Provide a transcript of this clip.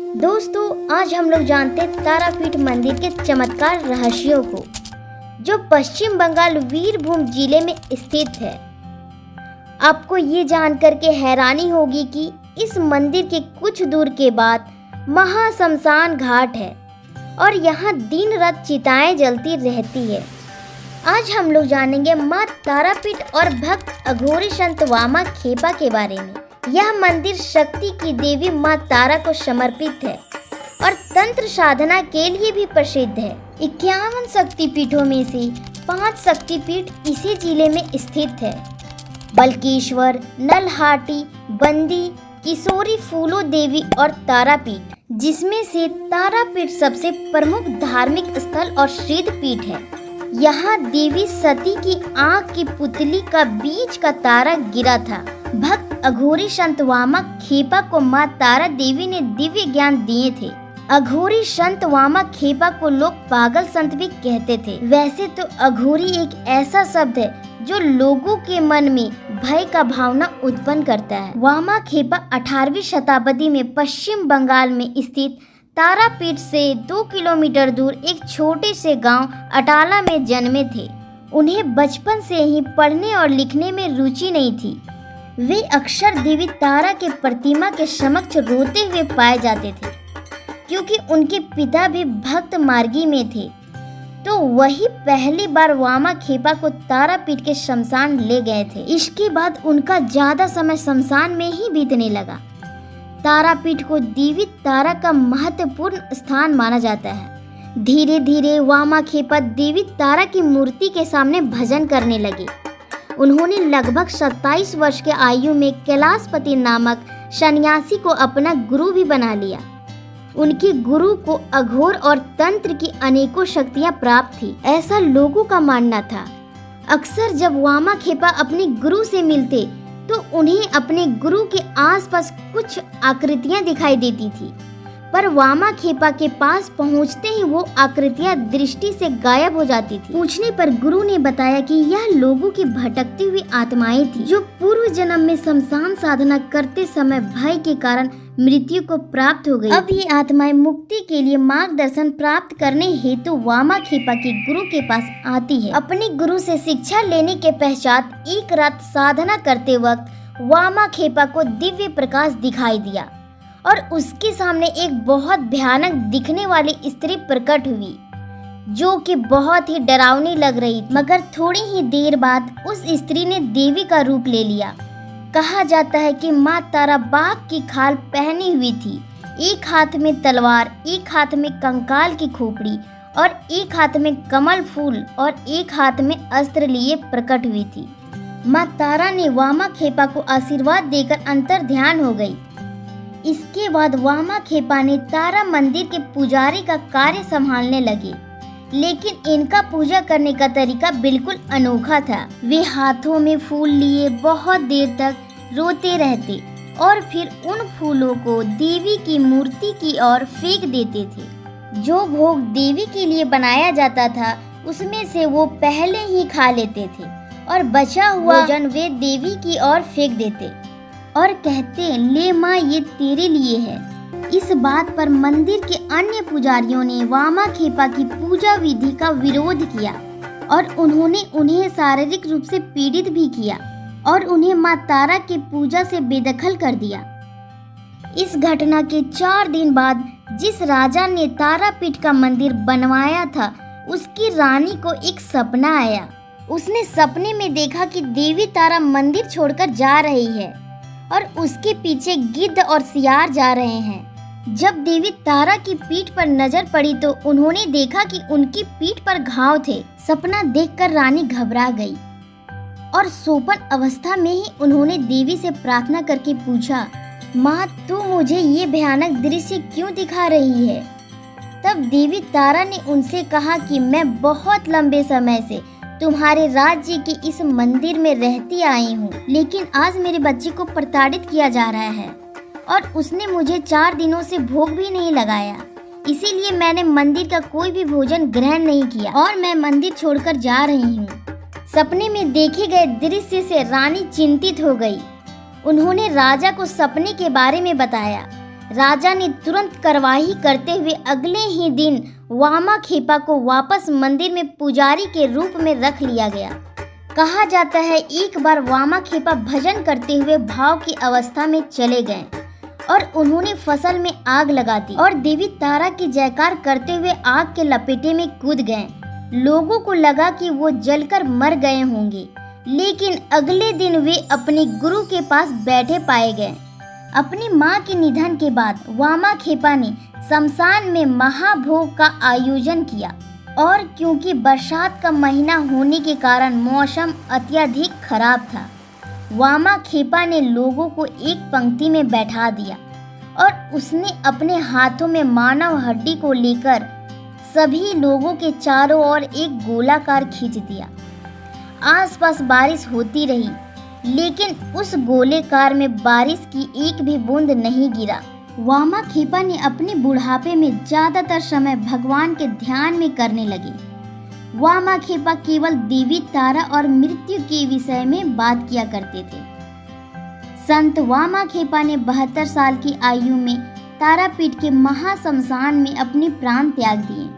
दोस्तों, आज हम लोग जानते हैं तारापीठ मंदिर के चमत्कार रहस्यों को, जो पश्चिम बंगाल वीरभूम जिले में स्थित है। आपको ये जानकर के हैरानी होगी कि इस मंदिर के कुछ दूर के बाद महाशमशान घाट है और यहाँ दिन रात चिताएं जलती रहती है। आज हम लोग जानेंगे माँ तारापीठ और भक्त अघोरी संत वामा खेपा के बारे में। यह मंदिर शक्ति की देवी माँ तारा को समर्पित है और तंत्र साधना के लिए भी प्रसिद्ध है। 51 शक्तिपीठों में से 5 शक्तिपीठ इसी जिले में स्थित है। बल्केश्वर, नलहाटी, बंदी, किशोरी फूलो देवी और तारापीठ, जिसमें से तारापीठ सबसे प्रमुख धार्मिक स्थल और सिद्ध पीठ है। यहाँ देवी सती की आंख की पुतली का बीच का तारा गिरा था। भक्त अघोरी संत वामा खेपा को माँ तारा देवी ने दिव्य ज्ञान दिए थे। अघोरी संत वामा खेपा को लोग पागल संत भी कहते थे। वैसे तो अघोरी एक ऐसा शब्द है जो लोगों के मन में भय का भावना उत्पन्न करता है। वामा खेपा 18वीं शताब्दी में पश्चिम बंगाल में स्थित तारापीठ से 2 किलोमीटर दूर एक छोटे से गांव अटाला में जन्मे थे। उन्हें बचपन से ही पढ़ने और लिखने में रुचि नहीं थी। वे अक्सर देवी तारा के प्रतिमा के समक्ष रोते हुए पाए जाते थे, क्योंकि उनके पिता भी भक्त मार्गी में थे। तो वही पहली बार वामा खेपा को तारापीठ के शमशान ले गए थे। इसके बाद उनका ज्यादा समय शमशान में ही बीतने लगा। तारापीठ को देवी तारा का महत्वपूर्ण स्थान माना जाता है। धीरे धीरे वामा खेपा देवी तारा की मूर्ति के सामने भजन करने लगे। उन्होंने लगभग 27 वर्ष के आयु में कैलाशपति नामक सन्यासी को अपना गुरु भी बना लिया। उनके गुरु को अघोर और तंत्र की अनेकों शक्तियां प्राप्त थी, ऐसा लोगों का मानना था। अक्सर जब वामा खेपा अपने गुरु से मिलते तो उन्हें अपने गुरु के आसपास कुछ आकृतियां दिखाई देती थी, पर वामा खेपा के पास पहुंचते ही वो आकृतियां दृष्टि से गायब हो जाती थी। पूछने पर गुरु ने बताया कि यह लोगों की भटकती हुई आत्माएं थी, जो पूर्व जन्म में शमशान साधना करते समय भय के कारण मृत्यु को प्राप्त हो गई। अब ये आत्माएं मुक्ति के लिए मार्गदर्शन प्राप्त करने हेतु वामा खेपा के गुरु के पास आती है। अपने गुरु से शिक्षा लेने के पश्चात एक रात साधना करते वक्त वामा खेपा को दिव्य प्रकाश दिखाई दिया और उसके सामने एक बहुत भयानक दिखने वाली स्त्री प्रकट हुई, जो कि बहुत ही डरावनी लग रही थी। मगर थोड़ी ही देर बाद उस स्त्री ने देवी का रूप ले लिया। कहा जाता है कि माँ तारा बाघ की खाल पहनी हुई थी, एक हाथ में तलवार, एक हाथ में कंकाल की खोपड़ी और एक हाथ में कमल फूल और एक हाथ में अस्त्र लिए प्रकट हुई थी। माँ तारा ने वामा खेपा को आशीर्वाद देकर अंतर ध्यान हो गई। इसके बाद वामा खेपा ने तारा मंदिर के पुजारी का कार्य संभालने लगे, लेकिन इनका पूजा करने का तरीका बिल्कुल अनोखा था। वे हाथों में फूल लिए बहुत देर तक रोते रहते और फिर उन फूलों को देवी की मूर्ति की ओर फेंक देते थे। जो भोग देवी के लिए बनाया जाता था उसमें से वो पहले ही खा लेते थे और बचा हुआ भोजन वे देवी की ओर फेंक देते और कहते, ले माँ, ये तेरे लिए है। इस बात पर मंदिर के अन्य पुजारियों ने वामा खेपा की पूजा विधि का विरोध किया और उन्होंने उन्हें शारीरिक रूप से पीड़ित भी किया और उन्हें माँ तारा की पूजा से बेदखल कर दिया। इस घटना के 4 दिन बाद जिस राजा ने तारापीठ का मंदिर बनवाया था, उसकी रानी को एक सपना आया। उसने सपने में देखा कि देवी तारा मंदिर छोड़कर जा रही है और उसके पीछे गिद्ध और सियार जा रहे हैं। जब देवी तारा की पीठ पर नजर पड़ी तो उन्होंने देखा कि उनकी पीठ पर घाव थे। सपना देखकर रानी घबरा गई और सोपन अवस्था में ही उन्होंने देवी से प्रार्थना करके पूछा, माँ, तू मुझे ये भयानक दृश्य क्यों दिखा रही है? तब देवी तारा ने उनसे कहा कि मैं बहुत लंबे समय से तुम्हारे राज्य के इस मंदिर में रहती आई हूँ, लेकिन आज मेरे बच्चे को प्रताड़ित किया जा रहा है और उसने मुझे 4 दिनों से भोग भी नहीं लगाया। इसीलिए मैंने मंदिर का कोई भी भोजन ग्रहण नहीं किया और मैं मंदिर छोड़कर जा रही हूँ। सपने में देखे गए दृश्य से रानी चिंतित हो गई। उन्होंने राजा को सपने के बारे में बताया। राजा ने तुरंत कार्रवाई करते हुए अगले ही दिन वामा खेपा को वापस मंदिर में पुजारी के रूप में रख लिया गया। कहा जाता है एक बार वामा खेपा भजन करते हुए भाव की अवस्था में चले गए और उन्होंने फसल में आग लगा दी और देवी तारा की जयकार करते हुए आग के लपेटे में कूद गए। लोगों को लगा कि वो जलकर मर गए होंगे, लेकिन अगले दिन वे अपने गुरु के पास बैठे पाए गए। अपनी मां के निधन के बाद वामा खेपा ने शमशान में महाभोग का आयोजन किया और क्योंकि बरसात का महीना होने के कारण मौसम अत्यधिक खराब था, वामा खेपा ने लोगों को एक पंक्ति में बैठा दिया और उसने अपने हाथों में मानव हड्डी को लेकर सभी लोगों के चारों ओर एक गोलाकार खींच दिया। आसपास बारिश होती रही, लेकिन उस गोलेकार में बारिश की एक भी बूंद नहीं गिरा। वामा खेपा ने अपने बुढ़ापे में ज्यादातर समय भगवान के ध्यान में करने लगे। वामा खेपा केवल देवी तारा और मृत्यु के विषय में बात किया करते थे। संत वामा खेपा ने 72 साल की आयु में तारापीठ के महाश्मशान में अपने प्राण त्याग दिए।